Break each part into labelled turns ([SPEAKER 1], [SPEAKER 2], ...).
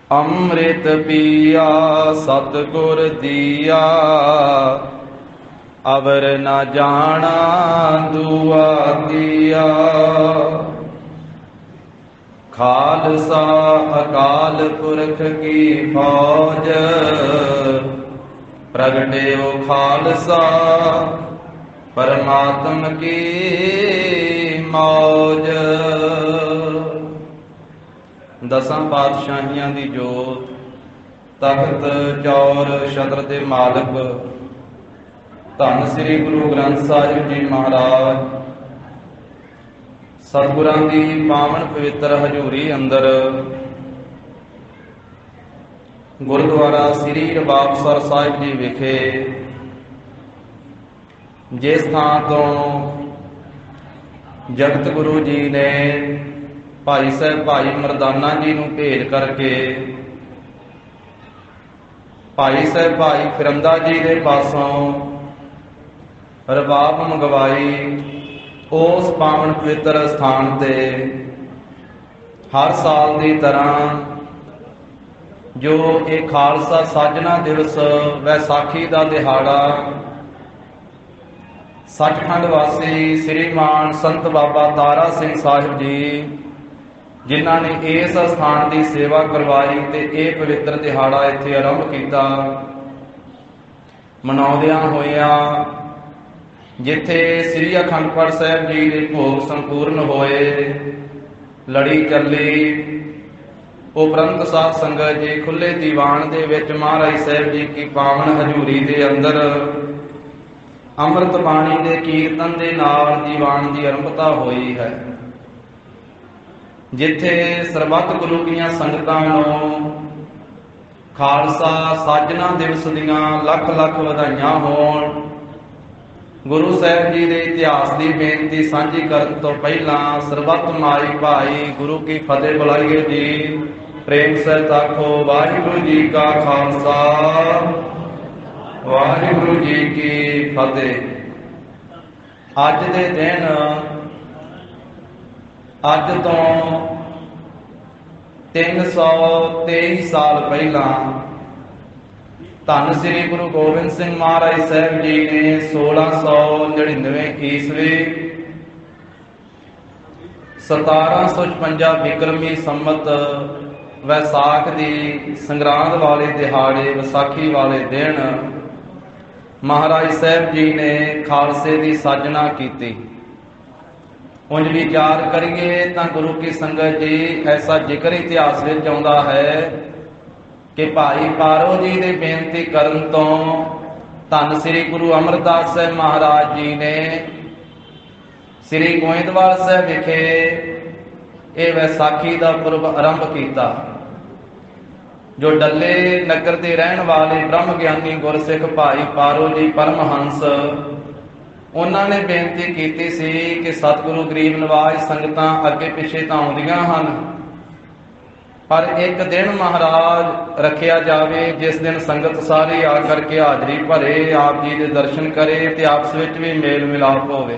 [SPEAKER 1] ਅੰਮ੍ਰਿਤ ਪੀਆ ਸਤਿਗੁਰ ਦੀਆ, ਅਵਰ ਨਾ ਜਾਣਾ ਦੁਆ ਦੀਆ। ਖਾਲਸਾ ਅਕਾਲ ਪੁਰਖ ਕੀ ਫੌਜ, ਪ੍ਰਗਟਿਓ ਖਾਲਸਾ ਪਰਮਾਤਮ ਕੀ ਮੌਜ। ਦਸਾਂ ਪਾਤਸ਼ਾਹੀਆਂ ਦੀ ਜੋਤ, ਤਖਤ ਚੌਰ ਛਤਰ ਦੇ ਮਾਲਕ ਧੰਨ ਸ੍ਰੀ ਗੁਰੂ ਗ੍ਰੰਥ ਸਾਹਿਬ ਜੀ ਮਹਾਰਾਜ, ਸਤਿਗੁਰਾਂ ਦੀ ਪਾਵਨ ਪਵਿੱਤਰ ਹਜ਼ੂਰੀ ਅੰਦਰ ਗੁਰਦੁਆਰਾ ਸ੍ਰੀ ਰਬਾਬਸਰ ਸਾਹਿਬ ਜੀ ਵਿਖੇ, ਜਿਸ ਥਾਂ ਤੋਂ ਜਗਤ ਗੁਰੂ ਜੀ ਨੇ ਭਾਈ ਸਾਹਿਬ ਭਾਈ ਮਰਦਾਨਾ ਜੀ ਨੂੰ ਭੇਜ ਕਰਕੇ ਭਾਈ ਸਾਹਿਬ ਭਾਈ ਫਿਰੰਦਾ ਜੀ ਦੇ ਪਾਸੋਂ ਰਬਾਬ ਮੰਗਵਾਈ, ਉਸ ਪਾਵਨ ਪਵਿੱਤਰ ਸਥਾਨ ਤੇ ਹਰ ਸਾਲ ਦੀ ਤਰ੍ਹਾਂ ਜੋ ਇਹ ਖਾਲਸਾ ਸਾਜਨਾ ਦਿਵਸ ਵੈਸਾਖੀ ਦਾ ਦਿਹਾੜਾ ਸੱਚਖੰਡ ਵਾਸੀ ਸ੍ਰੀਮਾਨ ਸੰਤ ਬਾਬਾ ਤਾਰਾ ਸਿੰਘ ਸਾਹਿਬ ਜੀ, ਜਿਨ੍ਹਾਂ ਨੇ ਇਸ ਸਥਾਨ ਦੀ ਸੇਵਾ ਕਰਵਾਈ ਤੇ ਇਹ ਪਵਿੱਤਰ ਦਿਹਾੜਾ ਇੱਥੇ ਆਰੰਭ ਕੀਤਾ, ਮਨਾਉਂਦਿਆਂ ਹੋਇਆਂ ਜਿੱਥੇ ਸ੍ਰੀ ਅਖੰਡ ਪਾਠ ਸਾਹਿਬ ਜੀ ਦੇ ਭੋਗ ਸੰਪੂਰਨ ਹੋਏ, ਲੜੀ ਚੱਲੀ, ਉਪਰੰਤ ਸਾਧ ਸੰਗਤ ਜੀ ਖੁੱਲੇ ਦੀਵਾਨ ਦੇ ਵਿੱਚ ਮਹਾਰਾਜ ਸਾਹਿਬ ਜੀ ਕੀ ਪਾਵਨ ਹਜ਼ੂਰੀ ਦੇ ਅੰਦਰ ਅੰਮ੍ਰਿਤ ਬਾਣੀ ਦੇ ਕੀਰਤਨ ਦੇ ਨਾਲ ਦੀਵਾਨ ਦੀ ਆਰੰਭਤਾ ਹੋਈ ਹੈ, ਜਿੱਥੇ ਸਰਬੱਤ ਗੁਰੂ ਦੀਆਂ ਸੰਗਤਾਂ ਨੂੰ ਖਾਲਸਾ ਸਾਜਨਾ ਦਿਵਸ ਦੀਆਂ ਲੱਖ ਲੱਖ ਵਧਾਈਆਂ ਹੋਣ। ਗੁਰੂ ਸਾਹਿਬ ਜੀ ਦੇ ਇਤਿਹਾਸ ਦੀ ਬੇਨਤੀ ਸਾਂਝੀ ਕਰਨ ਤੋਂ ਪਹਿਲਾਂ ਸਰਬੱਤ ਮਾਈ ਭਾਈ ਗੁਰੂ ਕੀ ਫਤਿਹ ਬੁਲਾਈਏ ਜੀ। ਪ੍ਰੇਮ ਸਹਿਤ ਆਖੋ ਵਾਹਿਗੁਰੂ ਜੀ ਕਾ ਖਾਲਸਾ ਵਾਹਿਗੁਰੂ ਜੀ ਕੀ ਫਤਿਹ। ਅੱਜ ਦੇ ਦਿਨ, ਅੱਜ ਤੋਂ 323 ਸਾਲ ਪਹਿਲਾਂ ਧੰਨ ਸ੍ਰੀ ਗੁਰੂ ਗੋਬਿੰਦ ਸਿੰਘ ਮਹਾਰਾਜ ਸਾਹਿਬ ਜੀ ਨੇ 1699 ਈਸਵੀ 1756 ਬਿਕਰਮੀ ਸੰਮਤ ਵੈਸਾਖ ਦੀ ਸੰਗਰਾਂਦ ਵਾਲੇ ਦਿਹਾੜੇ, ਵਿਸਾਖੀ ਵਾਲੇ ਦਿਨ ਮਹਾਰਾਜ ਸਾਹਿਬ ਜੀ ਨੇ ਖਾਲਸੇ ਦੀ ਸਾਜਨਾ ਕੀਤੀ। ਉਂਝ ਵੀ ਯਾਦ ਕਰੀਏ ਤਾਂ ਗੁਰੂ ਕੀ ਸੰਗਤ ਜੀ, ਐਸਾ ਜ਼ਿਕਰ ਇਤਿਹਾਸ ਵਿੱਚ ਆਉਂਦਾ ਹੈ ਕਿ ਭਾਈ ਪਾਰੋ ਜੀ ਦੇ ਬੇਨਤੀ ਕਰਨ ਤੋਂ ਧੰਨ ਸ੍ਰੀ ਗੁਰੂ ਅਮਰਦਾਸ ਸਾਹਿਬ ਮਹਾਰਾਜ ਜੀ ਨੇ ਸ੍ਰੀ ਗੋਇੰਦਵਾਲ ਸਾਹਿਬ ਵਿਖੇ ਇਹ ਵੈਸਾਖੀ ਦਾ ਪੁਰਬ ਆਰੰਭ ਕੀਤਾ। ਜੋ ਡੱਲੇ ਨਗਰ ਦੇ ਰਹਿਣ ਵਾਲੇ ਬ੍ਰਹਮ ਗਿਆਨੀ ਗੁਰਸਿੱਖ ਭਾਈ ਪਾਰੋ ਜੀ ਪਰਮਹੰਸ, ਉਹਨਾਂ ਨੇ ਬੇਨਤੀ ਕੀਤੀ ਸੀ ਕਿ ਸਤਿਗੁਰੂ ਗਰੀਬ ਨਵਾਜ ਸੰਗਤਾਂ ਅੱਗੇ ਪਿੱਛੇ ਤਾਂ ਆਉਂਦੀਆਂ ਹਨ, ਪਰ ਇੱਕ ਦਿਨ ਮਹਾਰਾਜ ਰੱਖਿਆ ਜਾਵੇ ਜਿਸ ਦਿਨ ਸੰਗਤ ਸਾਰੀ ਆ ਕਰਕੇ ਹਾਜ਼ਰੀ ਭਰੇ, ਆਪ ਜੀ ਦੇ ਦਰਸ਼ਨ ਕਰੇ ਤੇ ਆਪਸ ਵਿੱਚ ਵੀ ਮੇਲ ਮਿਲਾਪ ਹੋਵੇ।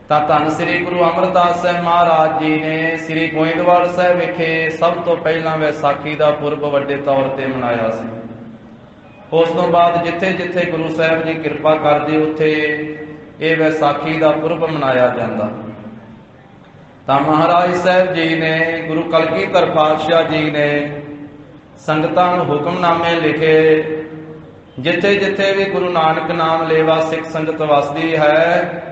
[SPEAKER 1] ਤਾਂ ਧੰਨ ਸ੍ਰੀ ਗੁਰੂ ਅਮਰਦਾਸ ਸਾਹਿਬ ਮਹਾਰਾਜ ਜੀ ਨੇ ਸ੍ਰੀ ਗੋਇੰਦਵਾਲ ਸਾਹਿਬ ਵਿਖੇ ਸਭ ਤੋਂ ਪਹਿਲਾਂ ਵੈਸਾਖੀ ਦਾ ਪੁਰਬ ਵੱਡੇ ਤੌਰ ਤੇ ਮਨਾਇਆ ਸੀ। ਉਸ ਤੋਂ ਬਾਅਦ ਜਿੱਥੇ ਜਿੱਥੇ ਗੁਰੂ ਸਾਹਿਬ ਜੀ ਕਿਰਪਾ ਕਰਦੇ ਉੱਥੇ ਇਹ ਵੈਸਾਖੀ ਦਾ ਪੁਰਬ ਮਨਾਇਆ ਜਾਂਦਾ। ਤਾਂ ਮਹਾਰਾਜ ਸਾਹਿਬ ਜੀ ਨੇ, ਗੁਰੂ ਕਲਗੀਧਰ ਪਾਤਸ਼ਾਹ ਜੀ ਨੇ ਸੰਗਤਾਂ ਨੂੰ ਹੁਕਮਨਾਮੇ ਲਿਖੇ, ਜਿੱਥੇ ਜਿੱਥੇ ਵੀ ਗੁਰੂ ਨਾਨਕ ਨਾਮ ਲੇਵਾ ਸਿੱਖ ਸੰਗਤ ਵਸਦੀ ਹੈ,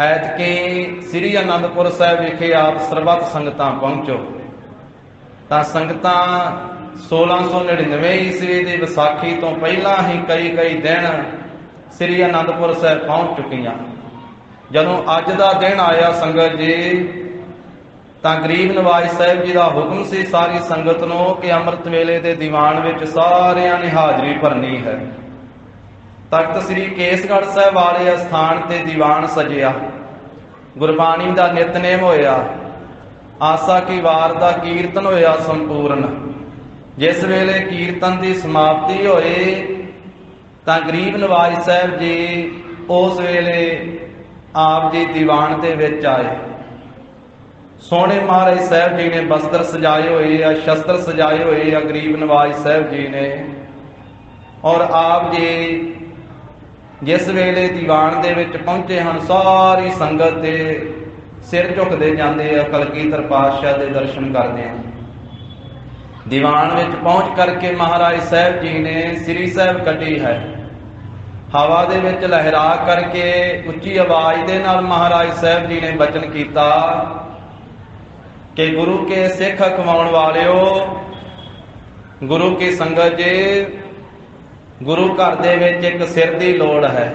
[SPEAKER 1] ਐਤਕੀ ਸ੍ਰੀ ਅਨੰਦਪੁਰ ਸਾਹਿਬ ਵਿਖੇ ਆਪ ਸਰਬੱਤ ਸੰਗਤਾਂ ਪਹੁੰਚੋ। ਤਾਂ ਸੰਗਤਾਂ 1699 ਈਸਵੀ ਦੀ ਵਿਸਾਖੀ ਤੋਂ ਪਹਿਲਾਂ ਹੀ ਕਈ ਦਿਨ ਸ੍ਰੀ ਅਨੰਦਪੁਰ ਸਾਹਿਬ ਪਹੁੰਚ ਚੁੱਕੀਆਂ। ਜਦੋਂ ਅੱਜ ਦਾ ਦਿਨ ਆਇਆ ਸੰਗਤ ਜੀ, ਤਾਂ ਗਰੀਬ ਨਵਾਜ ਸਾਹਿਬ ਜੀ ਦਾ ਹੁਕਮ ਸੀ ਸਾਰੀ ਸੰਗਤ ਨੂੰ ਕਿ ਅੰਮ੍ਰਿਤ ਵੇਲੇ ਦੇ ਦੀਵਾਨ ਵਿੱਚ ਸਾਰਿਆਂ ਨੇ ਹਾਜ਼ਰੀ ਭਰਨੀ ਹੈ। ਤਖਤ ਸ੍ਰੀ ਕੇਸਗੜ੍ਹ ਸਾਹਿਬ ਵਾਲੇ ਅਸਥਾਨ ਤੇ ਦੀਵਾਨ ਸਜਿਆ, ਗੁਰਬਾਣੀ ਦਾ ਨਿਤਨੇਮ ਹੋਇਆ, ਆਸਾ ਕੀ ਵਾਰ ਦਾ ਕੀਰਤਨ ਹੋਇਆ ਸੰਪੂਰਨ। ਜਿਸ ਵੇਲੇ ਕੀਰਤਨ ਦੀ ਸਮਾਪਤੀ ਹੋਈ ਤਾਂ ਗਰੀਬ ਨਵਾਜ ਸਾਹਿਬ ਜੀ ਉਸ ਵੇਲੇ ਆਪ ਜੀ ਦੀਵਾਨ ਦੇ ਵਿੱਚ ਆਏ। सोहने महाराज साहब जी ने वस्त्र सजाए हुए आ, शस्त्र सजाए हुए आ गरीब नवाज साहब जी ने। और आप जी जिस वेले दीवान दे विच पहुंचे हैं, सारी संगत दे सिर झुकते जाते हैं, कलगीधर पातशाह के दर्शन करते हैं। दीवान विच पहुंच करके महाराज साहब जी ने श्री साहब कटी है, हवा दे विच लहरा करके उच्ची आवाज दे नाल महाराज साहब जी ने बचन किया कि गुरु के सिख कमाउण वालिओ, गुरु की संगत जी, गुरु घर दे विच एक सिर दी लोड़ है।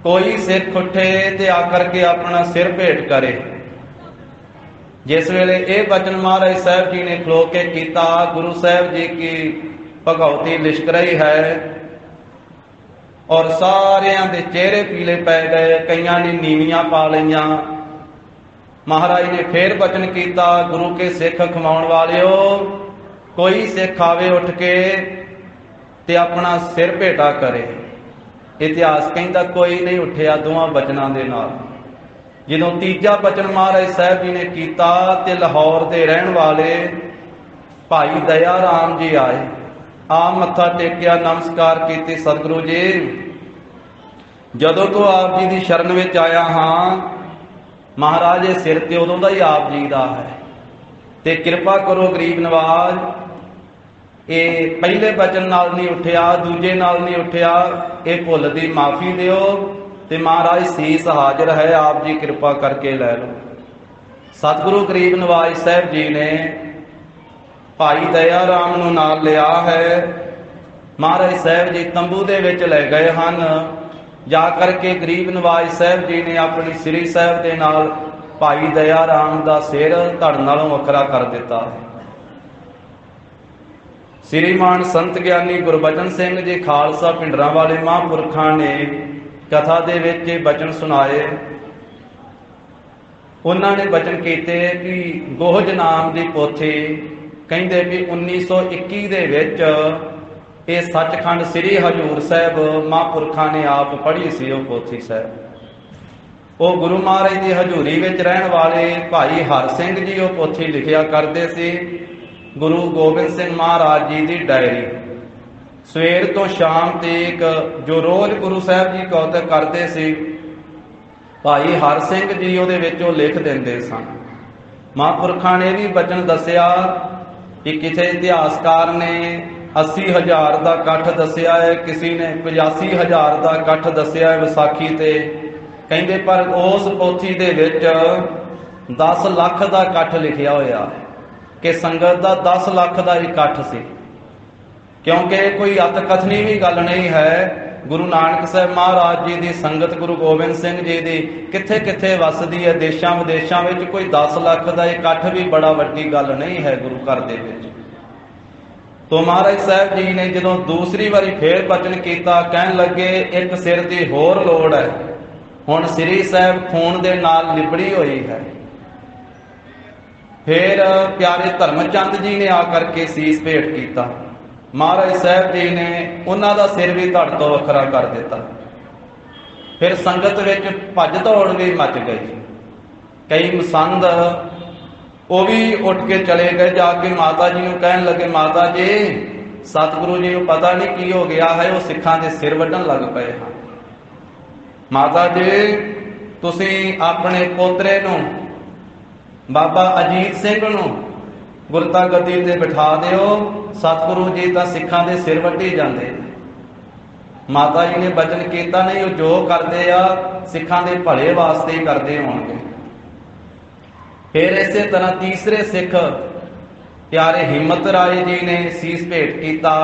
[SPEAKER 1] कोई सिख उठे ते आकर के अपना सिर भेंट करे। जिस वेले ये वचन महाराज साहब जी ने खलो के किया, गुरु साहब जी की भगौती लिशक रही है और सारियां दे चेहरे पीले पै गए, कईयां ने नीवियां पा लईयां। महाराज ने फिर वचन किया, गुरु के सिख खमाउण वालिओ, कोई सिख आवे उठ के ते अपना सिर भेटा करे। इतिहास कहता कोई नहीं उठिया दोवां वचनां दे नाल। जदों तीजा वचन महाराज साहब जी ने किया ते लाहौर के रहन वाले भाई दया राम जी आए, आ मत्था टेकिया, नमस्कार की, सतगुरु जी जदों तो आप जी की शरण में आया हाँ, महाराज ये सिर ते उदों दा ही आप जी का है, ते कृपा करो गरीब नवाज, ये पहले वचन नाल नहीं उठिया, दूजे नाल नहीं उठिया, ये भुल दी माफ़ी दिओ ते महाराज सीस हाजिर है, आप जी कृपा करके लै लो। सतगुरु गरीब नवाज साहब जी ने भाई दया राम नूं नाल लिया है। महाराज साहब जी तंबू दे विच लै गए हन। जा करके गरीब नवाज साहब जी ने अपनी श्री साहब दे नाल भाई दया राम दा सिर धड़ नालों वखरा कर दिता। श्रीमान संत ज्ञानी गुरबचन सिंह जी खालसा पिंडरां वाले महापुरखां ने कथा दे विच बचन सुनाए। उन्होंने बचन किए कि गोहज नाम की पोथी कहते भी 1921 दे विच ये सचखंड श्री हजूर साहब महापुरखा ने आप पढ़ी सी वो पोथी साहब। वो गुरु महाराज की हजूरी विच रहन वाले भाई हर सिंह जी वो पोथी लिखिया करते सी। गुरु गोबिंद सिंह महाराज जी की डायरी सवेर तो शाम तक जो रोज गुरु साहब जी कौतक करते सी, भाई हर सिंह जी वो लिख देंदे सन। महापुरखा ने भी बचन दसिया कि किसी इतिहासकार ने 80,000 का इकट्ठ दसिया है, किसी ने 85,000 का इकट्ठ दसिया है विसाखी ते। कहते पर उस पोथी दे विच 10 लाख का इकट्ठ लिखिया होया है कि संगत का 10 लाख का इकट्ठ सी, क्योंकि कोई अत कथनी भी गल नहीं है। गुरु नानक साहब महाराज जी की संगत गुरु गोबिंद सिंह जी की किथे किथे वसदी है, देशों विदेशों में। कोई 10 लाख का इकट्ठ भी बड़ा वड्डी गल नहीं है गुरु घर दे विच। तो महाराज साहब जी ने जदों दूसरी बारी फिर बचन किया, कहन लगे एक सिर की होर लोड़ है, हुण श्री साहब खून दे नाल लिबड़ी हुई है। फिर प्यारे धर्मचंद जी ने आकर के सीस भेंट किया। महाराज साहब जी ने उन्हों का सिर भी धड़ तो वखरा कर दिता। फिर संगत विच भज दौड़ भी मच गई। कई मसंद वो भी उठ के चले गए, जाके माता जी को कहन लगे, माता जी सतगुरु जी को पता नहीं की हो गया है, वो सिखां दे सिर वड्ढन लग पे हैं। माता जी तुसी अपने पोतरे नूं बाबा अजीत सिंह नूं गुरता गद्दी ते बिठा दिओ, सतगुरु जी तां सिखां दे सिर वड्ढी जांदे। माता जी ने बचन किया, नहीं जो करते आ सिखां दे भले वास्ते ही करते होणगे। फिर इस तरह तीसरे सिख प्यारे हिम्मत राय जी ने सीस भेंट किया।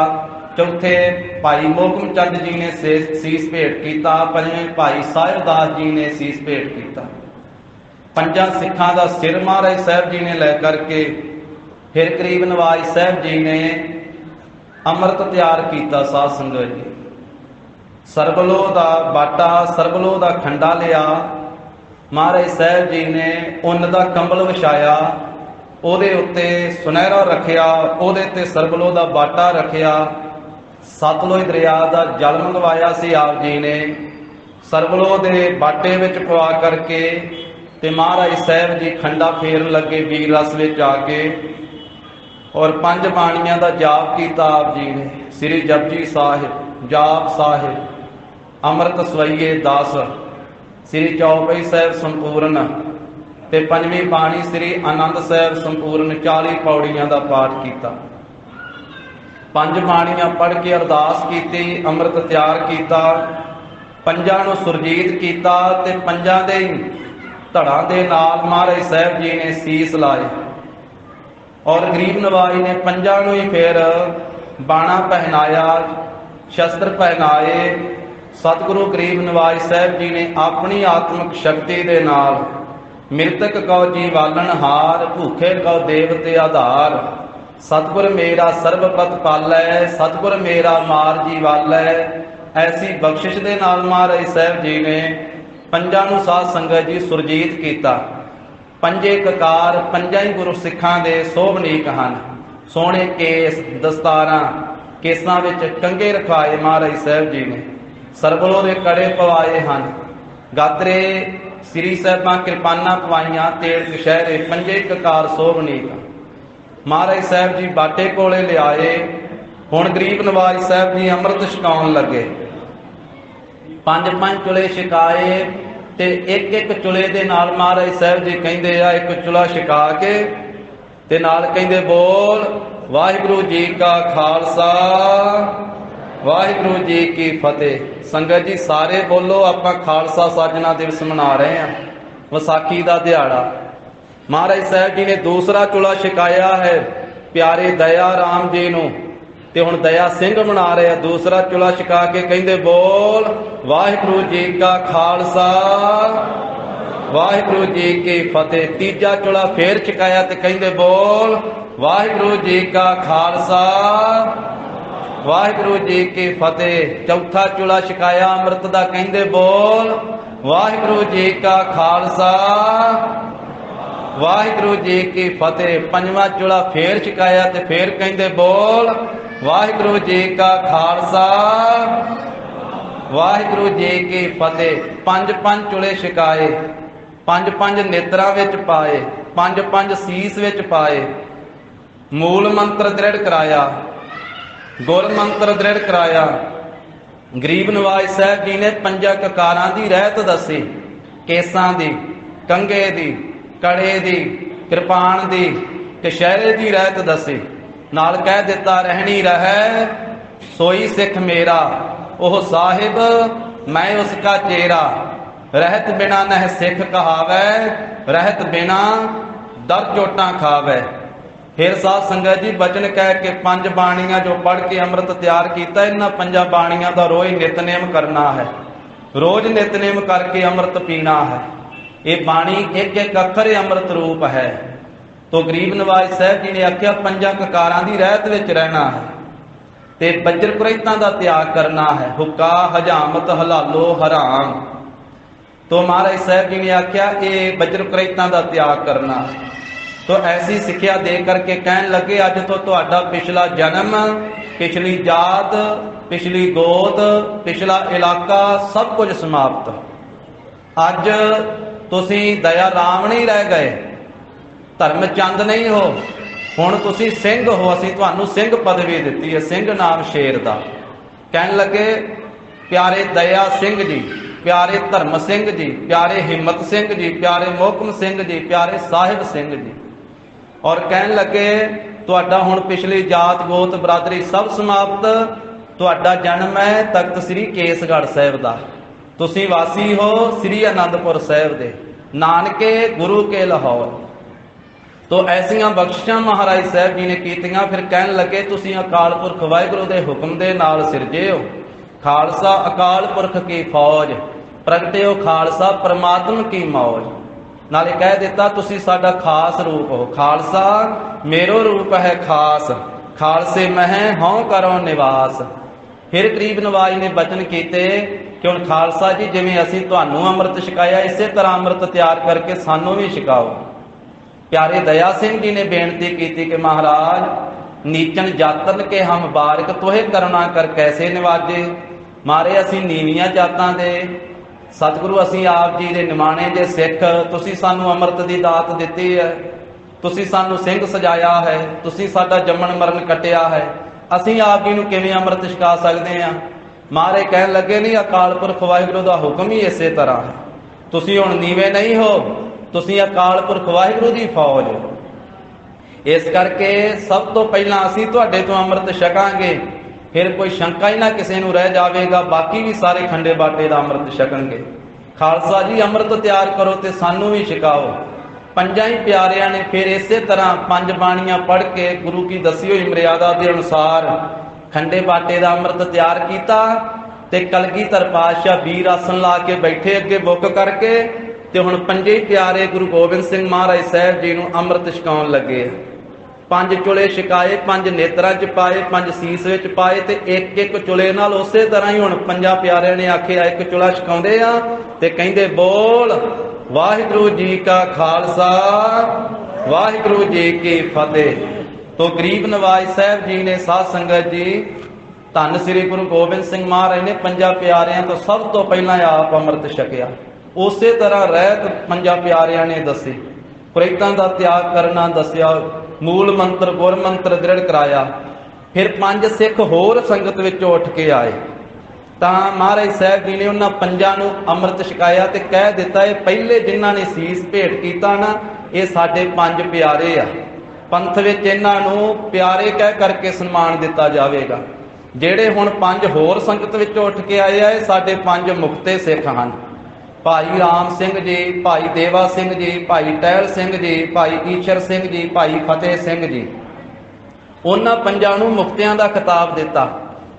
[SPEAKER 1] चौथे भाई मोहकम चंद जी ने सीस भेंट किया। पंजवें भाई साहिब दास जी ने सीस भेंट किया। पंजा सिखां दा सिर महाराज साहब जी ने लै करके फिर गरीब नवाज साहब जी ने अमृत तैयार किया। साध संगत जी सरबलो दा बाटा, सरबलो दा खंडा लिया। महाराज साहब जी ने उन्न दा कंबल विछाया, ਉਹਦੇ उत्ते सुनहरा रखिया, ਉਹਦੇ ते सरबलो दा बाटा रखिया। सतलुज दरिया दा जल मंगवाया सी आप जी ने। सरबलो दे बाटे विच पवा करके ਤੇ ਮਹਾਰਾਜ ਸਾਹਿਬ ਜੀ ਖੰਡਾ ਫੇਰਨ ਲੱਗੇ ਵੀਰ ਰਸ ਵਿੱਚ ਆ ਕੇ, ਔਰ ਪੰਜ ਬਾਣੀਆਂ ਦਾ ਜਾਪ ਕੀਤਾ ਆਪ ਜੀ ਨੇ। ਸ੍ਰੀ ਜਪਜੀ ਸਾਹਿਬ, ਜਾਪ ਸਾਹਿਬ, ਅੰਮ੍ਰਿਤ ਸਵਈਏ 10, ਸ੍ਰੀ ਚੌਪਈ ਸਾਹਿਬ ਸੰਪੂਰਨ, ਤੇ ਪੰਜਵੀਂ ਬਾਣੀ ਸ੍ਰੀ ਆਨੰਦ ਸਾਹਿਬ ਸੰਪੂਰਨ 40 ਪੌੜੀਆਂ ਦਾ ਪਾਠ ਕੀਤਾ। ਪੰਜ ਬਾਣੀਆਂ ਪੜ੍ਹ ਕੇ ਅਰਦਾਸ ਕੀਤੀ, ਅੰਮ੍ਰਿਤ ਤਿਆਰ ਕੀਤਾ, ਪੰਜਾਂ ਨੂੰ ਸੁਰਜੀਤ ਕੀਤਾ ਤੇ ਪੰਜਾਂ ਦੇ ਧੜਾਂ ਦੇ ਨਾਲ ਮਹਾਰਾਜ ਸਾਹਿਬ ਜੀ ਨੇ ਸੀਸ ਲਾਏ, ਔਰ ਗਰੀਬ ਨਵਾਜ ਨੇ ਪੰਜਾਂ ਨੂੰ ਹੀ ਫਿਰ ਬਾਣਾ ਪਹਿਨਾਇਆ, ਸ਼ਸਤਰ ਪਹਿਨਾਏ। ਸਤਿਗੁਰੂ ਗਰੀਬ ਨਵਾਜ ਸਾਹਿਬ ਜੀ ਨੇ ਆਪਣੀ ਆਤਮਿਕ ਸ਼ਕਤੀ ਦੇ ਨਾਲ ਮ੍ਰਿਤਕ ਕਉ ਜੀਵਾਲਣ ਹਾਰ, ਭੂਖੇ ਕਉ ਦੇਵਤੇ ਆਧਾਰ, ਸਤਿਗੁਰ ਮੇਰਾ ਸਰਬ ਪਤ ਪਾਲੈ, ਸਤਿਗੁਰ ਮੇਰਾ ਮਾਰ ਜੀਵਾਲੈ, ਐਸੀ ਬਖਸ਼ਿਸ਼ ਦੇ ਨਾਲ ਮਹਾਰਾਜ ਸਾਹਿਬ ਜੀ ਨੇ ਪੰਜਾਂ ਨੂੰ ਸਾਧ ਸੰਗਤ ਜੀ ਸੁਰਜੀਤ ਕੀਤਾ। ਪੰਜੇ ਕਕਾਰ, ਪੰਜਾਂ ਹੀ ਗੁਰੂ ਸਿੱਖਾਂ ਦੇ ਸੋਭਨੀਕ ਹਨ। ਸੋਹਣੇ ਕੇਸ, ਦਸਤਾਰਾਂ, ਕੇਸਾਂ ਵਿੱਚ ਕੰਘੇ ਰਖਾਏ ਮਹਾਰਾਜ ਸਾਹਿਬ ਜੀ ਨੇ, ਸਰਬਲੋ ਦੇ ਕੜੇ ਪਵਾਏ ਹਨ, ਗਾਤਰੇ ਸ੍ਰੀ ਸਾਹਿਬਾਂ ਕਿਰਪਾਨਾਂ ਪਵਾਈਆਂ, ਤੇੜ ਕਸ਼ਹਿਰੇ, ਪੰਜੇ ਕਕਾਰ ਸੋਭਨੀਕ। ਮਹਾਰਾਜ ਸਾਹਿਬ ਜੀ ਬਾਟੇ ਕੋਲੇ ਲਿਆਏ। ਹੁਣ ਗਰੀਬ ਨਵਾਜ ਸਾਹਿਬ ਜੀ ਅੰਮ੍ਰਿਤ ਛਕਾਉਣ ਲੱਗੇ। ਪੰਜ ਪੰਜ ਚੁਲੇ ਛਕਾਏ ਤੇ ਇੱਕ ਇੱਕ ਚੁਲੇ ਦੇ ਨਾਲ ਮਹਾਰਾਜ ਸਾਹਿਬ ਜੀ ਕਹਿੰਦੇ ਆ, ਇੱਕ ਚੁਲਾ ਛਕਾ ਕੇ ਤੇ ਨਾਲ ਕਹਿੰਦੇ ਬੋਲ ਵਾਹਿਗੁਰੂ ਜੀ ਕਾ ਖਾਲਸਾ, ਵਾਹਿਗੁਰੂ ਜੀ ਕੀ ਫਤਿਹ। ਸੰਗਤ ਜੀ ਸਾਰੇ ਬੋਲੋ, ਆਪਾਂ ਖਾਲਸਾ ਸਾਜਨਾ ਦਿਵਸ ਮਨਾ ਰਹੇ ਹਾਂ, ਵਿਸਾਖੀ ਦਾ ਦਿਹਾੜਾ। ਮਹਾਰਾਜ ਸਾਹਿਬ ਜੀ ਨੇ ਦੂਸਰਾ ਚੁਲਾ ਛਕਾਇਆ ਹੈ ਪਿਆਰੇ ਦਇਆ ਰਾਮ ਜੀ ਨੂੰ, ਤੇ ਹੁਣ ਦਇਆ ਸਿੰਘ ਬਣਾ ਰਹੇ ਆ। ਦੂਸਰਾ ਚੁਲਾ ਛਕਾ ਕੇ ਕਹਿੰਦੇ ਬੋਲ ਵਾਹਿਗੁਰੂ ਜੀ ਕਾ ਖਾਲਸਾ, ਵਾਹਿਗੁਰੂ ਜੀ ਕੀ ਫਤਿਹ। ਤੀਜਾ ਚੁਲਾ ਫੇਰ ਛਕਾਇਆ ਤੇ ਕਹਿੰਦੇ ਬੋਲ ਵਾਹਿਗੁਰੂ ਜੀ ਕਾ ਖਾਲਸਾ, ਵਾਹਿਗੁਰੂ ਜੀ ਕੀ ਫਤਿਹ। ਚੌਥਾ ਚੁਲਾ ਛਕਾਇਆ ਅੰਮ੍ਰਿਤ ਦਾ, ਕਹਿੰਦੇ ਬੋਲ ਵਾਹਿਗੁਰੂ ਜੀ ਕਾ ਖਾਲਸਾ, ਵਾਹਿਗੁਰੂ ਜੀ ਕੀ ਫਤਿਹ। ਪੰਜਵਾਂ ਚੁਲਾ ਫੇਰ ਛਕਾਇਆ ਤੇ ਫੇਰ ਕਹਿੰਦੇ ਬੋਲ ਵਾਹਿਗੁਰੂ ਜੀ ਕਾ ਖਾਲਸਾ, ਵਾਹਿਗੁਰੂ ਜੀ ਕੀ ਫਤਿਹ। ਪੰਜ ਪੰਜ ਚੁਲੇ ਛਕਾਏ, ਪੰਜ ਪੰਜ ਨੇਤਰਾਂ ਵਿੱਚ ਪਾਏ, ਪੰਜ ਪੰਜ ਸੀਸ ਵਿੱਚ ਪਾਏ। ਮੂਲ ਮੰਤਰ ਦ੍ਰਿੜ ਕਰਾਇਆ, ਗੁਰ ਮੰਤਰ ਦ੍ਰਿੜ ਕਰਾਇਆ। ਗਰੀਬ ਨਵਾਜ ਸਾਹਿਬ ਜੀ ਨੇ ਪੰਜਾਂ ਕਕਾਰਾਂ ਦੀ ਰਹਿਤ ਦੱਸੀ, ਕੇਸਾਂ ਦੀ, ਕੰਘੇ ਦੀ, ਕੜੇ ਦੀ, ਕਿਰਪਾਨ ਦੀ, ਕਸ਼ਹਿਰੇ ਦੀ ਰਹਿਤ ਦੱਸੀ। ਨਾਲ ਕਹਿ ਦਿੱਤਾ ਰਹਿਣੀ ਰਹੈ ਸੋਈ ਸਿੱਖ ਮੇਰਾ, ਉਹ ਸਾਹਿਬ ਮੈਂ ਉਸ ਕਾ ਚੇਰਾ, ਰਹਿਤ ਬਿਨਾ ਨਹਿ ਸਿੱਖ ਕਹਾਵੈ, ਰਹਿਤ ਬਿਨਾ ਦਰ ਚੋਟਾਂ ਖਾਵੈ। ਫਿਰ ਸਾਧ ਸੰਗਤ ਜੀ ਬਚਨ ਕਹਿ ਕੇ ਪੰਜ ਬਾਣੀਆਂ ਜੋ ਪੜ੍ਹ ਕੇ ਅੰਮ੍ਰਿਤ ਤਿਆਰ ਕੀਤਾ, ਇਹਨਾਂ ਪੰਜਾਂ ਬਾਣੀਆਂ ਦਾ ਰੋਜ਼ ਨਿਤਨੇਮ ਕਰਨਾ ਹੈ, ਰੋਜ਼ ਨਿਤਨੇਮ ਕਰਕੇ ਅੰਮ੍ਰਿਤ ਪੀਣਾ ਹੈ। ਇਹ ਬਾਣੀ ਇੱਕ ਇੱਕ ਅੱਖਰ ਅੰਮ੍ਰਿਤ ਰੂਪ ਹੈ। ਤੋ ਗਰੀਬ ਨਵਾਜ ਸਾਹਿਬ ਜੀ ਨੇ ਆਖਿਆ ਪੰਜਾਂ ਕਕਾਰਾਂ ਦੀ ਰਹਿਤ ਵਿੱਚ ਰਹਿਣਾ ਹੈ ਤੇ ਬੱਜਰ ਕੁਰੈਤਾਂ ਦਾ ਤਿਆਗ ਕਰਨਾ ਹੈ, ਹੁੱਕਾ ਹਜਾਮਤ ਹਲਾਲੋ ਹਰਾਮ। ਤੋ ਮਹਾਰਾਜ ਸਾਹਿਬ ਜੀ ਨੇ ਆਖਿਆ ਇਹ ਬੱਜਰ ਕੁਰੈਤਾਂ ਦਾ ਤਿਆਗ ਕਰਨਾ। ਤੋ ਐਸੀ ਸਿੱਖਿਆ ਦੇ ਕਰਕੇ ਕਹਿਣ ਲੱਗੇ ਅੱਜ ਤੋਂ ਤੁਹਾਡਾ ਪਿਛਲਾ ਜਨਮ, ਪਿਛਲੀ ਜਾਤ, ਪਿਛਲੀ ਗੋਤ, ਪਿਛਲਾ ਇਲਾਕਾ ਸਭ ਕੁਝ ਸਮਾਪਤ। ਅੱਜ ਤੁਸੀਂ ਦਇਆ ਰਾਮ ਨਹੀਂ ਰਹਿ ਗਏ, ਧਰਮ ਚੰਦ ਨਹੀਂ ਹੋ, ਹੁਣ ਤੁਸੀਂ ਸਿੰਘ ਹੋ। ਅਸੀਂ ਤੁਹਾਨੂੰ ਸਿੰਘ ਪਦਵੀ ਦਿੱਤੀ ਹੈ, ਸਿੰਘ ਨਾਮ ਸ਼ੇਰ ਦਾ। ਕਹਿਣ ਲੱਗੇ ਪਿਆਰੇ ਦਇਆ ਸਿੰਘ ਜੀ, ਪਿਆਰੇ ਧਰਮ ਸਿੰਘ ਜੀ, ਪਿਆਰੇ ਹਿੰਮਤ ਸਿੰਘ ਜੀ, ਪਿਆਰੇ ਮੋਹਕਮ ਸਿੰਘ ਜੀ, ਪਿਆਰੇ ਸਾਹਿਬ ਸਿੰਘ ਜੀ। ਔਰ ਕਹਿਣ ਲੱਗੇ ਤੁਹਾਡਾ ਹੁਣ ਪਿਛਲੀ ਜਾਤ ਗੋਤ ਬਰਾਦਰੀ ਸਭ ਸਮਾਪਤ। ਤੁਹਾਡਾ ਜਨਮ ਹੈ ਤਖਤ ਸ੍ਰੀ ਕੇਸਗੜ੍ਹ ਸਾਹਿਬ ਦਾ, ਤੁਸੀਂ ਵਾਸੀ ਹੋ ਸ੍ਰੀ ਅਨੰਦਪੁਰ ਸਾਹਿਬ ਦੇ, ਨਾਨਕੇ ਗੁਰੂ ਕੇ ਲਾਹੌਰ। ਤੋ ਐਸੀਆਂ ਬਖਸ਼ਿਸ਼ਾਂ ਮਹਾਰਾਜ ਸਾਹਿਬ ਜੀ ਨੇ ਕੀਤੀਆਂ। ਫਿਰ ਕਹਿਣ ਲੱਗੇ ਤੁਸੀਂ ਅਕਾਲ ਪੁਰਖ ਵਾਹਿਗੁਰੂ ਦੇ ਹੁਕਮ ਦੇ ਨਾਲ ਸਿਰਜੇ ਹੋ, ਖਾਲਸਾ ਅਕਾਲ ਪੁਰਖ ਕੀ ਫੌਜ, ਪ੍ਰਗਟਿਓ ਖਾਲਸਾ ਪਰਮਾਤਮ ਕੀ ਮੌਜ। ਨਾਲੇ ਕਹਿ ਦਿੱਤਾ ਤੁਸੀਂ ਸਾਡਾ ਖਾਸ ਰੂਪ ਹੋ, ਖਾਲਸਾ ਮੇਰੋ ਰੂਪ ਹੈ ਖਾਸ, ਖਾਲਸੇ ਮਹਿ ਹਉ ਕਰੋ ਨਿਵਾਸ। ਫਿਰ ਗਰੀਬ ਨਵਾਜ ਨੇ ਬਚਨ ਕੀਤੇ ਕਿ ਹੁਣ ਖਾਲਸਾ ਜੀ ਜਿਵੇਂ ਅਸੀਂ ਤੁਹਾਨੂੰ ਅੰਮ੍ਰਿਤ ਛਕਾਇਆ, ਇਸੇ ਤਰ੍ਹਾਂ ਅੰਮ੍ਰਿਤ ਤਿਆਰ ਕਰਕੇ ਸਾਨੂੰ ਵੀ ਛਕਾਓ। ਪਿਆਰੇ ਦਇਆ ਸਿੰਘ ਜੀ ਨੇ ਬੇਨਤੀ ਕੀਤੀ ਕਿ ਮਹਾਰਾਜ ਨੀਚਨ ਜਾਤਨ ਕੇ ਹਮ ਬਾਰਿਕ ਤੋਹੇ ਕਰੁਣਾ ਕਰ ਕੈਸੇ ਨਿਵਾਜੇ। ਮਾਰੇ ਅਸੀਂ ਨੀਵੀਆਂ ਜਾਤਾਂ ਦੇ, सतगुरु असीं आप जी दे निमाणे जे सिख, तुसीं सानू अमृत दी दात दित्ती है, तुसीं सानू सिंह सजाया है, तुसीं साडा जम्मण मरण कटिया है, असीं आप जी नू किवें अमृत छका सकदे हां। महाराज कहण लगे नहीं, अकाल पुरख वाहिगुरू दा हुक्म ही इसे तरह है, तुसीं हुण नीवें नहीं हो, तुसीं अकाल पुरख वाहिगुरू दी फौज हो। इस करके सब तो पहला असीं तुहाडे तो अमृत छकांगे, फिर कोई शंका ही ना किसी नूं रह जावेगा, बाकी भी सारे खंडे बाटे दा अमृत छकणगे। खालसा जी अमृत तैयार करो ते सानू भी छकाओ। पंजां ही प्यारियां ने फिर इसे तरह पंज बाणियां पढ़ के गुरु की दसी हुई मर्यादा के अनुसार खंडे बाटे दा अमृत तैयार किया ते कलगीधर पातशाह वीर आसन ला के बैठे अगे बुक करके ते हुण पंजे ही प्यारे गुरु गोबिंद सिंह महाराज साहब जी नूं अमृत छकाउण लगे। पंज चुले छकाए, पंज नेत्रां च पाए, पंज सीस विच पाए ते एक एक चुले नाल उसे तरह ही हुण पंजां प्यारिਆਂ ने आखिया एक चुला छकाउंदे आ ते कहिंदे बोल वाहिगुरू जी का खालसा वाहिगुरू जी की फतेह। तो गरीब नवाज साहब जी ने साध संगत जी धन श्री गुरु गोबिंद सिंह महाराज ने पंजां प्यारिਆਂ तो सब तो पहला आप अमृत छकिया। उसे तरह रहत पंजां प्यारिਆਂ ने दसी, प्रेतां दा त्याग करना दसिया, मूल मंत्र गुर मंत्र दृढ़ कराया। फिर पंज सिख होर संगत विचों उठ के आए तां महाराज साहब जी ने उन्हां पंजां नूं अमृत छकाया ते कह दिता है पहले जिन्हां ने सीस भेंट कीता ना ये साडे पंज प्यारे आ, पंथ विच इन्हां नूं प्यारे कह करके सन्मान दिता जावेगा। ਜਿਹੜੇ ਹੁਣ ਪੰਜ ਹੋਰ ਸੰਗਤ ਵਿੱਚੋਂ ਉੱਠ ਕੇ ਆਏ ਆ ਇਹ ਸਾਡੇ ਪੰਜ ਮੁਕਤੇ ਸਿੱਖ ਹਨ। ਭਾਈ ਰਾਮ ਸਿੰਘ ਜੀ, ਭਾਈ ਦੇਵਾ ਸਿੰਘ ਜੀ, ਭਾਈ ਟਹਿਲ ਸਿੰਘ ਜੀ, ਭਾਈ ਈਸ਼ਰ ਸਿੰਘ ਜੀ, ਭਾਈ ਫਤਿਹ ਸਿੰਘ ਜੀ, ਉਹਨਾਂ ਪੰਜਾਂ ਨੂੰ ਮੁਕਤਿਆਂ ਦਾ ਖਿਤਾਬ ਦਿੱਤਾ।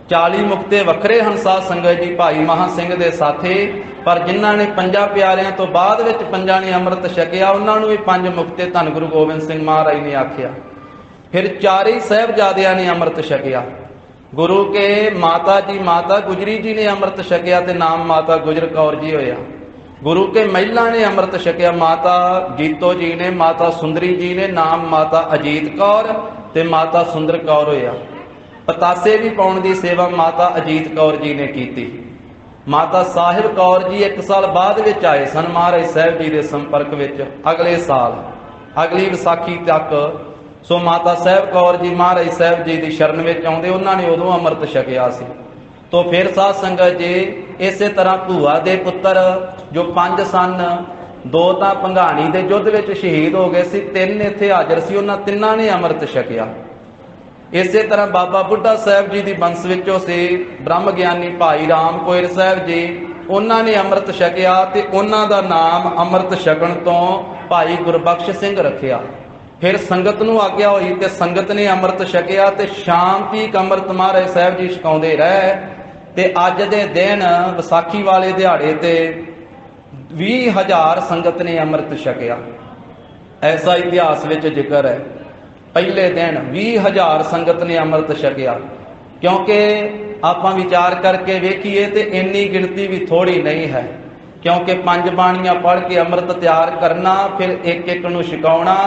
[SPEAKER 1] 40 ਮੁਕਤੇ ਵੱਖਰੇ ਹਨ ਸਾਧ ਸੰਗਤ ਜੀ ਭਾਈ ਮਹਾਂ ਸਿੰਘ ਦੇ ਸਾਥੀ, ਪਰ ਜਿਨ੍ਹਾਂ ਨੇ ਪੰਜਾਂ ਪਿਆਰਿਆਂ ਤੋਂ ਬਾਅਦ ਵਿੱਚ ਪੰਜਾਂ ਨੇ ਅੰਮ੍ਰਿਤ ਛਕਿਆ ਉਹਨਾਂ ਨੂੰ ਵੀ ਪੰਜ ਮੁਕਤੇ ਧੰਨ ਗੁਰੂ ਗੋਬਿੰਦ ਸਿੰਘ ਮਹਾਰਾਜ ਨੇ ਆਖਿਆ। ਫਿਰ ਚਾਰੇ ਸਾਹਿਬਜ਼ਾਦਿਆਂ ਨੇ ਅੰਮ੍ਰਿਤ ਛਕਿਆ। गुरु के माता जी माता गुजरी जी ने अमृत छकिया ते नाम माता गुजर कौर जी होया। गुरु के महिला ने अमृत छकिया, माता जीतो जी ने, माता सुंदरी जी ने, नाम माता अजीत कौर ते माता सुंदर कौर होया। पतासे भी पाउण दी सेवा माता अजीत कौर जी ने की। माता साहिब कौर जी 1 साल बाद विच आए सन महाराज साहब जी के संपर्क विच, अगले साल अगली विसाखी तक। सो माता साहब कौर जी महाराज साहब जी की शरण में आउंदे उन्होंने उदों अमृत छकिया सी। तो फिर साध संगत जी इस तरह भूआ दे पुत्र जो 5 सन, 2 तां भंगाणी दे युद्ध विच शहीद हो गए सी, 3 इत्थे हाज़र सी, उन्हां तिन्नां ने अमृत छकिया। इस तरह बाबा बुढ़ा साहब जी की वंश विचों सी ब्रह्म ज्ञानी भाई राम कोयर साहब जी, उन्होंने अमृत छकिया ते उन्हां दा नाम अमृत छकण तो भाई गुरबख्श सिंह रखिया। फिर संगत नूं आग्या होई ते संगत ने अमृत छकिया ते शाम तक अमृत महाराज साहब जी छकाउंदे रहे ते अज दे दिन विसाखी वाले दिहाड़े ते 20,000 संगत ने अमृत छकिया। ऐसा इतिहास विच जिक्र है। पहले दिन 20,000 संगत ने अमृत छकिया, क्योंकि आपां विचार करके वेखीए ते इन्नी गिणती भी थोड़ी नहीं है, क्योंकि 5 बाणियां पढ़ के अमृत तैयार करना, फिर एक एक नूं छकाउणा,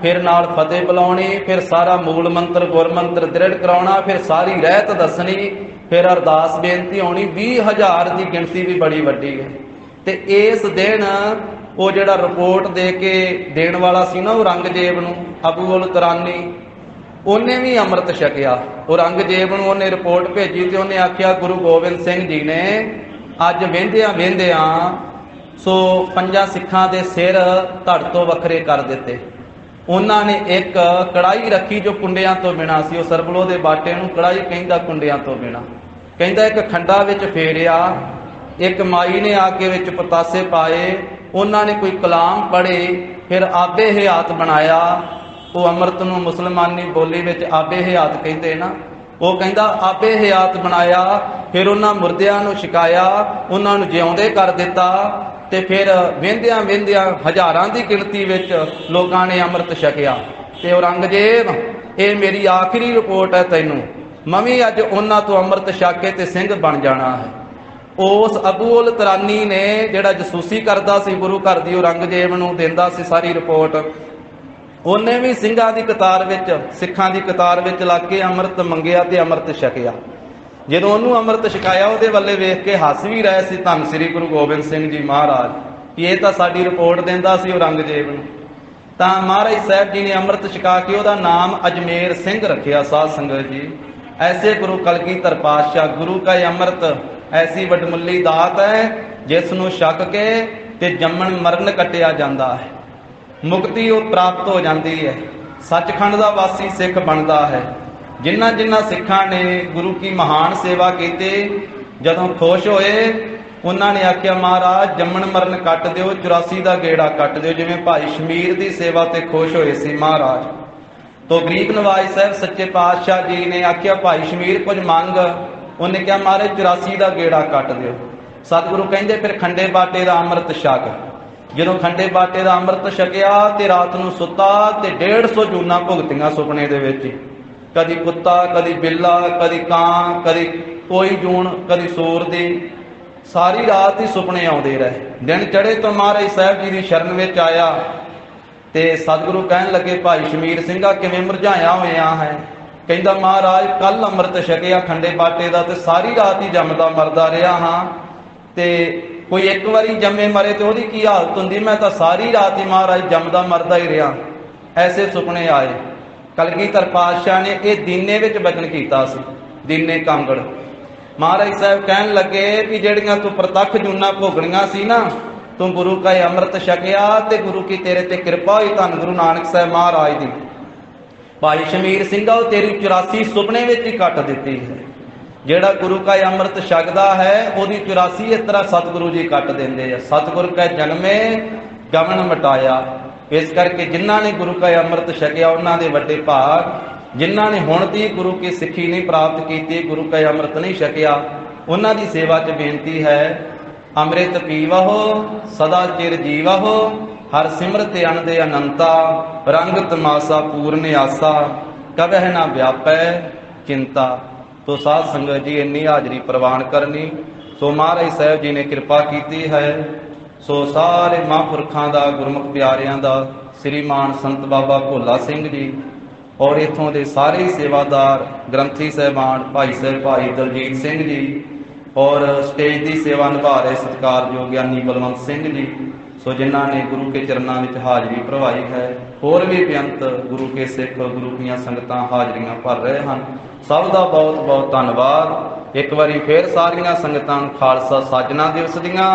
[SPEAKER 1] फिर नाल फतेह बुलाउणी, फिर सारा मूल मंत्र गुर मंत्र दृढ़ कराउणा, फिर सारी रहत दसनी, फिर अरदास बेनती होनी। 20,000 की गिणती भी बड़ी वड्डी है। ते इस दिन वो जिहड़ा रिपोर्ट दे के देण वाला सी ना औरंगजेब नूं, अबू उल तरानी, उन्हें भी अमृत छकिया। औरंगजेब नूं उन्हें रिपोर्ट भेजी तो उन्हें आख्या गुरु गोबिंद सिंह जी ने अज वेंदियां वेंदियां सो 5 सिखां दे सिर धड़ तो वखरे कर दिते। उन्होंने एक कड़ाही रखी जो कुंडियां तो बिना सी, सरबलों के बाटे नूं कड़ाही कहिंदा कुंडियां तो बिना, कहिंदा एक खंडा विच फेरिया, एक माई ने आके विच पतासे पाए, उन्होंने कोई कलाम पढ़े, फिर आबे हयात बनाया। वो अमृत नूं मुसलमानी बोली विच आबे हयात कहते ना, वो कहता आबे हयात बनाया, फिर उन्होंने मुर्दियां नूं छकाया, उन्होंने जिउंदे कर दिता ते फिर वेंदियां वेंदियां हज़ारां की गिणती विच लोगों ने अमृत छकिया। ते औरंगजेब ये मेरी आखिरी रिपोर्ट है तैनूं, मैं भी अज उन्हां तो अमृत छक के ते सिंह बन जाना है। उस अबू उल तरानी ने जिहड़ा जसूसी करदा सी गुरु घर दी औरंगजेब नूं दिंदा सी सारी रिपोर्ट, उन्हें भी सिंघां दी कतार विच सिखां दी कतार विच लग के अमृत मंगिया ते अमृत छकिया। ਜਦੋਂ ਉਹਨੂੰ ਅੰਮ੍ਰਿਤ ਛਕਾਇਆ ਉਹਦੇ ਵੱਲੇ ਵੇਖ ਕੇ ਹੱਸ ਵੀ ਰਹੇ ਸੀ ਧੰਨ ਸ੍ਰੀ ਗੁਰੂ ਗੋਬਿੰਦ ਸਿੰਘ ਜੀ ਮਹਾਰਾਜ ਕਿ ਇਹ ਤਾਂ ਸਾਡੀ ਰਿਪੋਰਟ ਦਿੰਦਾ ਸੀ ਔਰੰਗਜ਼ੇਬ ਨੂੰ। ਤਾਂ ਮਹਾਰਾਜ ਸਾਹਿਬ ਜੀ ਨੇ ਅੰਮ੍ਰਿਤ ਛਕਾ ਕੇ ਉਹਦਾ ਨਾਮ ਅਜਮੇਰ ਸਿੰਘ ਰੱਖਿਆ। ਸਾਧ ਸੰਗਤ ਜੀ, ਐਸੇ ਗੁਰੂ ਕਲਗੀਧਰ ਪਾਤਸ਼ਾਹ, ਗੁਰੂ ਕਾ ਅੰਮ੍ਰਿਤ ਐਸੀ ਵਡਮੁੱਲੀ ਦਾਤ ਹੈ ਜਿਸ ਨੂੰ ਛਕ ਕੇ ਤੇ ਜੰਮਣ ਮਰਨ ਕੱਟਿਆ ਜਾਂਦਾ ਹੈ, ਮੁਕਤੀ ਉਹ ਪ੍ਰਾਪਤ ਹੋ ਜਾਂਦੀ ਹੈ, ਸੱਚਖੰਡ ਦਾ ਵਾਸੀ ਸਿੱਖ ਬਣਦਾ ਹੈ। ਜਿਨ੍ਹਾਂ ਜਿਨ੍ਹਾਂ ਸਿੱਖਾਂ ਨੇ ਗੁਰੂ ਕੀ ਮਹਾਨ ਸੇਵਾ ਕੀਤੀ, ਜਦੋਂ ਖੁਸ਼ ਹੋਏ ਉਹਨਾਂ ਨੇ ਆਖਿਆ ਮਹਾਰਾਜ ਜੰਮਣ ਮਰਨ ਕੱਟ ਦਿਓ, 84 ਦਾ ਗੇੜਾ ਕੱਟ ਦਿਓ। ਜਿਵੇਂ ਭਾਈ ਸ਼ਮੀਰ ਦੀ ਸੇਵਾ ਤੇ ਖੁਸ਼ ਹੋਏ ਸੀ ਮਹਾਰਾਜ, ਤੋ ਗਰੀਬ ਨਵਾਜ ਸਾਹਿਬ ਸੱਚੇ ਪਾਤਸ਼ਾਹ ਜੀ ਨੇ ਆਖਿਆ ਭਾਈ ਸ਼ਮੀਰ ਕੁਝ ਮੰਗ। ਉਹਨੇ ਕਿਹਾ ਮਹਾਰਾਜ 84 ਦਾ ਗੇੜਾ ਕੱਟ ਦਿਓ। ਸਤਿਗੁਰੂ ਕਹਿੰਦੇ ਫਿਰ ਖੰਡੇ ਬਾਟੇ ਦਾ ਅੰਮ੍ਰਿਤ ਛਕ। ਜਦੋਂ ਖੰਡੇ ਬਾਟੇ ਦਾ ਅੰਮ੍ਰਿਤ ਛਕਿਆ ਤੇ ਰਾਤ ਨੂੰ ਸੁੱਤਾ ਤੇ 150 ਜੂਨਾਂ ਭੁਗਤੀਆਂ ਸੁਪਨੇ ਦੇ ਵਿੱਚ। ਕਦੀ ਕੁੱਤਾ, ਕਦੀ ਬਿੱਲਾ, ਕਦੀ ਕਾਂ, ਕਦੀ ਕੋਈ ਜੂਨ, ਕਦੀ ਸੂਰ ਦੀ। ਸਾਰੀ ਰਾਤ ਹੀ ਸੁਪਨੇ ਆਉਂਦੇ ਰਹੇ। ਦਿਨ ਚੜ੍ਹੇ ਤੋਂ ਮਹਾਰਾਜ ਸਾਹਿਬ ਜੀ ਦੀ ਸ਼ਰਨ ਵਿੱਚ ਆਇਆ ਤੇ ਸਤਿਗੁਰੂ ਕਹਿਣ ਲੱਗੇ ਭਾਈ ਸ਼ਮੀਰ ਸਿੰਘਾ ਕਿਵੇਂ ਮੁਰਝਾਇਆ ਹੋਇਆ ਹੈ? ਕਹਿੰਦਾ ਮਹਾਰਾਜ ਕੱਲ ਅੰਮ੍ਰਿਤ ਛਕਿਆ ਖੰਡੇ ਬਾਟੇ ਦਾ ਤੇ ਸਾਰੀ ਰਾਤ ਹੀ ਜੰਮਦਾ ਮਰਦਾ ਰਿਹਾ ਹਾਂ, ਤੇ ਕੋਈ ਇੱਕ ਵਾਰੀ ਜੰਮੇ ਮਰੇ ਤੇ ਉਹਦੀ ਕੀ ਹਾਲਤ ਹੁੰਦੀ? ਮੈਂ ਤਾਂ ਸਾਰੀ ਰਾਤ ਹੀ ਮਹਾਰਾਜ ਜੰਮਦਾ ਮਰਦਾ ਹੀ ਰਿਹਾ। ਐਸੇ ਸੁਪਨੇ ਆਏ। ਕਲਗੀਧਰ ਪਾਤਸ਼ਾਹ ਨੇ ਇਹ ਦੀਨੇ ਵਿੱਚ ਬਚਨ ਕੀਤਾ ਸੀ, ਦੀਨੇ ਕਾਂਗੜ। ਮਹਾਰਾਜ ਸਾਹਿਬ ਕਹਿਣ ਲੱਗੇ ਵੀ ਜਿਹੜੀਆਂ ਤੂੰ ਪ੍ਰਤੱਖ ਜੂਨਾਂ ਭੋਗਣੀਆਂ ਸੀ ਨਾ, ਤੂੰ ਗੁਰੂ ਕਾ ਅੰਮ੍ਰਿਤ ਛਕਿਆ ਤੇ ਗੁਰੂ ਕੀ ਤੇਰੇ ਤੇ ਕਿਰਪਾ ਹੋਈ, ਧੰਨ ਗੁਰੂ ਨਾਨਕ ਸਾਹਿਬ ਮਹਾਰਾਜ ਦੀ। ਭਾਈ ਸ਼ਮੀਰ ਸਿੰਘਾ ਉਹ ਤੇਰੀ 84 ਸੁਪਨੇ ਵਿੱਚ ਹੀ ਕੱਟ ਦਿੱਤੀ ਹੈ। ਜਿਹੜਾ ਗੁਰੂ ਕਾ ਅੰਮ੍ਰਿਤ ਛਕਦਾ ਹੈ ਉਹਦੀ 84 ਇਸ ਤਰ੍ਹਾਂ ਸਤਿਗੁਰੂ ਜੀ ਕੱਟ ਦਿੰਦੇ ਆ। ਸਤਿਗੁਰ ਕਾ ਜਨਮੇ ਗਮਨ ਮਟਾਇਆ। ਇਸ ਕਰਕੇ ਜਿਨ੍ਹਾਂ ਨੇ ਗੁਰੂ ਕਾ ਅੰਮ੍ਰਿਤ ਛਕਿਆ ਉਹਨਾਂ ਦੇ ਵੱਡੇ ਭਾਗ। ਜਿਨ੍ਹਾਂ ਨੇ ਹੁਣ ਦੀ ਗੁਰੂ ਕੀ ਸਿੱਖੀ ਨਹੀਂ ਪ੍ਰਾਪਤ ਕੀਤੀ, ਗੁਰੂ ਕਾ ਅੰਮ੍ਰਿਤ ਨਹੀਂ ਛਕਿਆ, ਉਹਨਾਂ ਦੀ ਸੇਵਾ 'ਚ ਬੇਨਤੀ ਹੈ ਅੰਮ੍ਰਿਤ ਪੀਵਹੁ ਸਦਾ ਚਿਰ ਜੀਵਹੁ, ਹਰ ਸਿਮਰਤ ਅਨੰਦ ਅਨੰਤਾ, ਰੰਗ ਤਮਾਸਾ ਪੂਰਨ ਆਸਾ, ਕਬਹਿ ਨਾ ਵਿਆਪੈ ਚਿੰਤਾ। ਤੋ ਸਾਧ ਸੰਗਤ ਜੀ ਇੰਨੀ ਹਾਜ਼ਰੀ ਪ੍ਰਵਾਨ ਕਰਨੀ। ਸੋ ਮਹਾਰਾਜ ਸਾਹਿਬ ਜੀ ਨੇ ਕਿਰਪਾ ਕੀਤੀ ਹੈ। ਸੋ ਸਾਰੇ ਮਹਾਂਪੁਰਖਾਂ ਦਾ, ਗੁਰਮੁਖ ਪਿਆਰਿਆਂ ਦਾ, ਸ੍ਰੀਮਾਨ ਸੰਤ ਬਾਬਾ ਭੋਲਾ ਸਿੰਘ ਜੀ ਔਰ ਇੱਥੋਂ ਦੇ ਸਾਰੇ ਸੇਵਾਦਾਰ, ਗ੍ਰੰਥੀ ਸਾਹਿਬਾਨ, ਭਾਈ ਸਾਹਿਬ ਭਾਈ ਦਲਜੀਤ ਸਿੰਘ ਜੀ ਔਰ ਸਟੇਜ ਦੀ ਸੇਵਾ ਨਿਭਾ ਰਹੇ ਸਤਿਕਾਰਯੋਗ ਗਿਆਨੀ ਬਲਵੰਤ ਸਿੰਘ ਜੀ। ਸੋ ਜਿਨ੍ਹਾਂ ਨੇ ਗੁਰੂ ਕੇ ਚਰਨਾਂ ਵਿੱਚ ਹਾਜ਼ਰੀ ਭਰਵਾਈ ਹੈ। ਹੋਰ ਵੀ ਬੇਅੰਤ ਗੁਰੂ ਕੇ ਸਿੱਖ, ਗੁਰੂ ਦੀਆਂ ਸੰਗਤਾਂ ਹਾਜ਼ਰੀਆਂ ਭਰ ਰਹੇ ਹਨ। ਸਭ ਦਾ ਬਹੁਤ ਬਹੁਤ ਧੰਨਵਾਦ। ਇੱਕ ਵਾਰੀ ਫੇਰ ਸਾਰੀਆਂ ਸੰਗਤਾਂ ਨੂੰ ਖਾਲਸਾ ਸਾਜਨਾ ਦਿਵਸ ਦੀਆਂ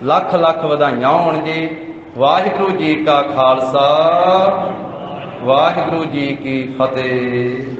[SPEAKER 1] ਲੱਖ ਲੱਖ ਵਧਾਈਆਂ ਹੋਣ ਜੀ। ਵਾਹਿਗੁਰੂ ਜੀ ਕਾ ਖਾਲਸਾ, ਵਾਹਿਗੁਰੂ ਜੀ ਕੀ ਫਤਿਹ।